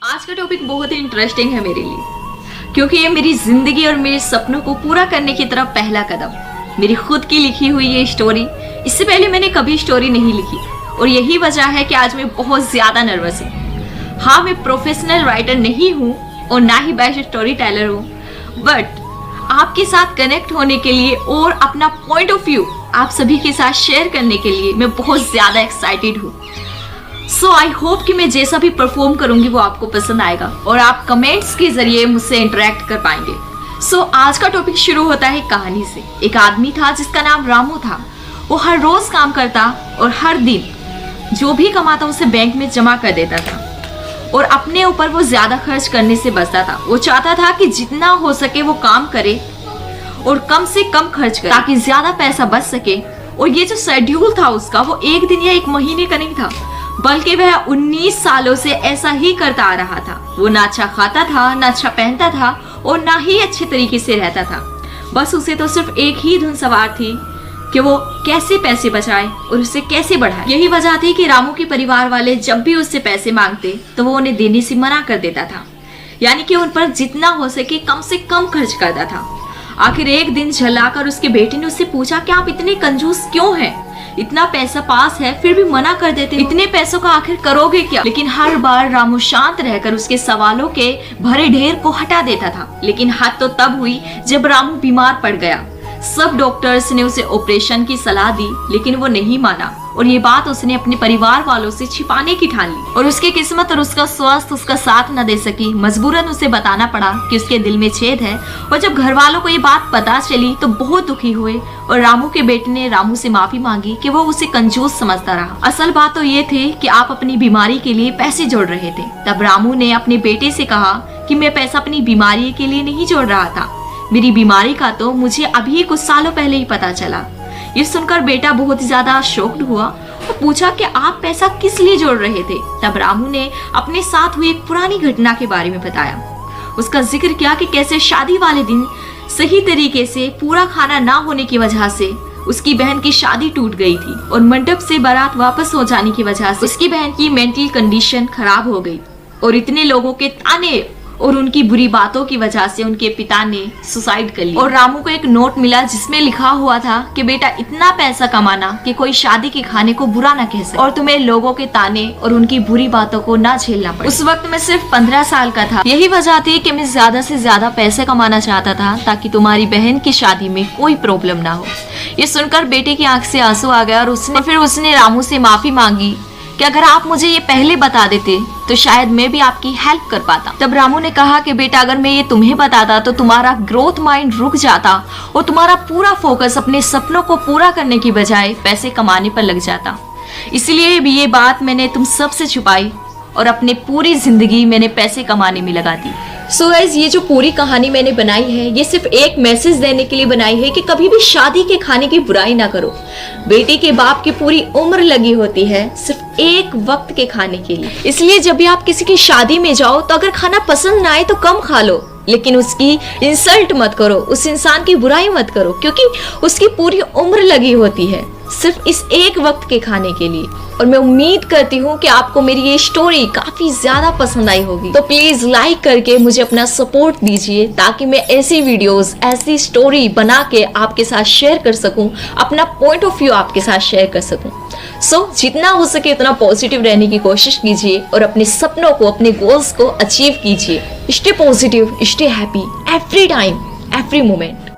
आज का टॉपिक बहुत ही इंटरेस्टिंग है मेरे लिए, क्योंकि ये मेरी जिंदगी और मेरे सपनों को पूरा करने की तरफ पहला कदम। मेरी खुद की लिखी हुई ये स्टोरी, इससे पहले मैंने कभी स्टोरी नहीं लिखी और यही वजह है कि आज मैं बहुत ज्यादा नर्वस हूँ। हाँ, मैं प्रोफेशनल राइटर नहीं हूँ और ना ही बेस्ट स्टोरी टेलर हूँ, बट आपके साथ कनेक्ट होने के लिए और अपना पॉइंट ऑफ व्यू आप सभी के साथ शेयर करने के लिए मैं बहुत ज्यादा एक्साइटेड हूँ। सो आई होप कि मैं जैसा भी परफॉर्म करूंगी वो आपको पसंद आएगा और आप कमेंट्स के जरिए मुझसे इंटरेक्ट कर पाएंगे। सो आज का टॉपिक शुरू होता है कहानी से। एक आदमी था जिसका नाम रामू था। वो हर रोज काम करता और हर दिन जो भी कमाता उसे बैंक में जमा कर देता था और अपने ऊपर वो ज्यादा खर्च करने से बचता था। वो चाहता था कि जितना हो सके वो काम करे और कम से कम खर्च करे ताकि ज्यादा पैसा बच सके। और ये जो शेड्यूल था उसका, वो एक दिन या एक महीने का नहीं था, बल्कि वह 19 सालों से ऐसा ही करता आ रहा था। वो ना अच्छा खाता था, ना अच्छा पहनता था और ना ही अच्छे तरीके से रहता था। बस उसे तो सिर्फ एक ही धुन सवार थी कि वो कैसे पैसे बचाए और उसे कैसे बढ़ाए। यही वजह थी कि रामू के परिवार वाले जब भी उससे पैसे मांगते तो वो उन्हें देने से मना कर देता था, यानी कि उन पर जितना हो सके कम से कम खर्च करता था। आखिर एक दिन झल्लाकर उसके बेटे ने उससे पूछा कि आप इतने कंजूस क्यों हैं? इतना पैसा पास है फिर भी मना कर देते, इतने पैसों का आखिर करोगे क्या? लेकिन हर बार रामू शांत रहकर उसके सवालों के भरे ढेर को हटा देता था। लेकिन हद तो तब हुई जब रामू बीमार पड़ गया। सब डॉक्टर्स ने उसे ऑपरेशन की सलाह दी, लेकिन वो नहीं माना और ये बात उसने अपने परिवार वालों से छिपाने की ठान ली। और उसकी किस्मत और उसका स्वास्थ्य उसका साथ न दे सकी। मजबूरन उसे बताना पड़ा कि उसके दिल में छेद है। और जब घर वालों को ये बात पता चली तो बहुत दुखी हुए और रामू के बेटे ने रामू से माफी मांगी कि वो उसे कंजूस समझता रहा। असल बात तो ये थी कि आप अपनी बीमारी के लिए पैसे जोड़ रहे थे। तब रामू ने अपने बेटे से कहा कि मैं पैसा अपनी बीमारी के लिए नहीं जोड़ रहा था, मेरी बीमारी का तो मुझे अभी कुछ सालों पहले ही पता चला। ये सुनकर बेटा बहुत ज्यादा शॉक्ड हुआ और पूछा कि आप पैसा किस लिए जोड़ रहे थे? तब रामू ने अपने साथ हुई एक पुरानी घटना के बारे में बताया। उसका जिक्र किया कि कैसे शादी वाले दिन सही तरीके से पूरा खाना ना होने की वजह से उसकी बहन की शादी टूट गई थी और मंडप से बारात वापस हो जाने की वजह से उसकी बहन की मेंटल कंडीशन खराब हो गई और इतने लोगों के ताने और उनकी बुरी बातों की वजह से उनके पिता ने सुसाइड कर लिया। और रामू को एक नोट मिला जिसमें लिखा हुआ था कि बेटा इतना पैसा कमाना कि कोई शादी के खाने को बुरा ना कह सके और तुम्हें लोगों के ताने और उनकी बुरी बातों को ना झेलना पड़े। उस वक्त मैं सिर्फ 15 साल का था। यही वजह थी कि मैं ज्यादा से ज्यादा पैसे कमाना चाहता था ताकि तुम्हारी बहन की शादी में कोई प्रॉब्लम ना हो। ये सुनकर बेटे की आंख से आंसू आ गया और उसने रामू से माफी मांगी कि अगर आप मुझे ये पहले बता देते तो शायद मैं भी आपकी हेल्प कर पाता। तब रामू ने कहा कि बेटा अगर मैं ये तुम्हें बताता तो तुम्हारा ग्रोथ माइंड रुक जाता और तुम्हारा पूरा फोकस अपने सपनों को पूरा करने की बजाय पैसे कमाने पर लग जाता। इसलिए भी ये बात मैंने तुम सबसे छुपाई और अपनी पूरी जिंदगी मैंने पैसे कमाने में लगा दी। सो गाइस, ये जो पूरी कहानी मैंने बनाई है ये सिर्फ एक मैसेज देने के लिए बनाई है कि कभी भी शादी के खाने की बुराई ना करो। बेटी के बाप की पूरी उम्र लगी होती है सिर्फ एक वक्त के खाने के लिए। इसलिए जब भी आप किसी की शादी में जाओ तो अगर खाना पसंद ना आए तो कम खा लो, लेकिन उसकी इंसल्ट मत करो, उस इंसान की बुराई मत करो, क्योंकि उसकी पूरी उम्र लगी होती है सिर्फ इस एक वक्त के खाने के लिए। और मैं उम्मीद करती हूँ कि आपको मेरी ये स्टोरी काफी ज्यादा पसंद आई होगी। तो प्लीज लाइक करके मुझे अपना सपोर्ट दीजिए ताकि मैं ऐसी वीडियोस, ऐसी स्टोरी बना के आपके साथ शेयर कर सकूं, अपना पॉइंट ऑफ व्यू आपके साथ शेयर कर सकूं। सो जितना हो सके उतना पॉजिटिव रहने की कोशिश कीजिए और अपने सपनों को, अपने गोल्स को अचीव कीजिए। Stay positive, stay happy every time, every moment.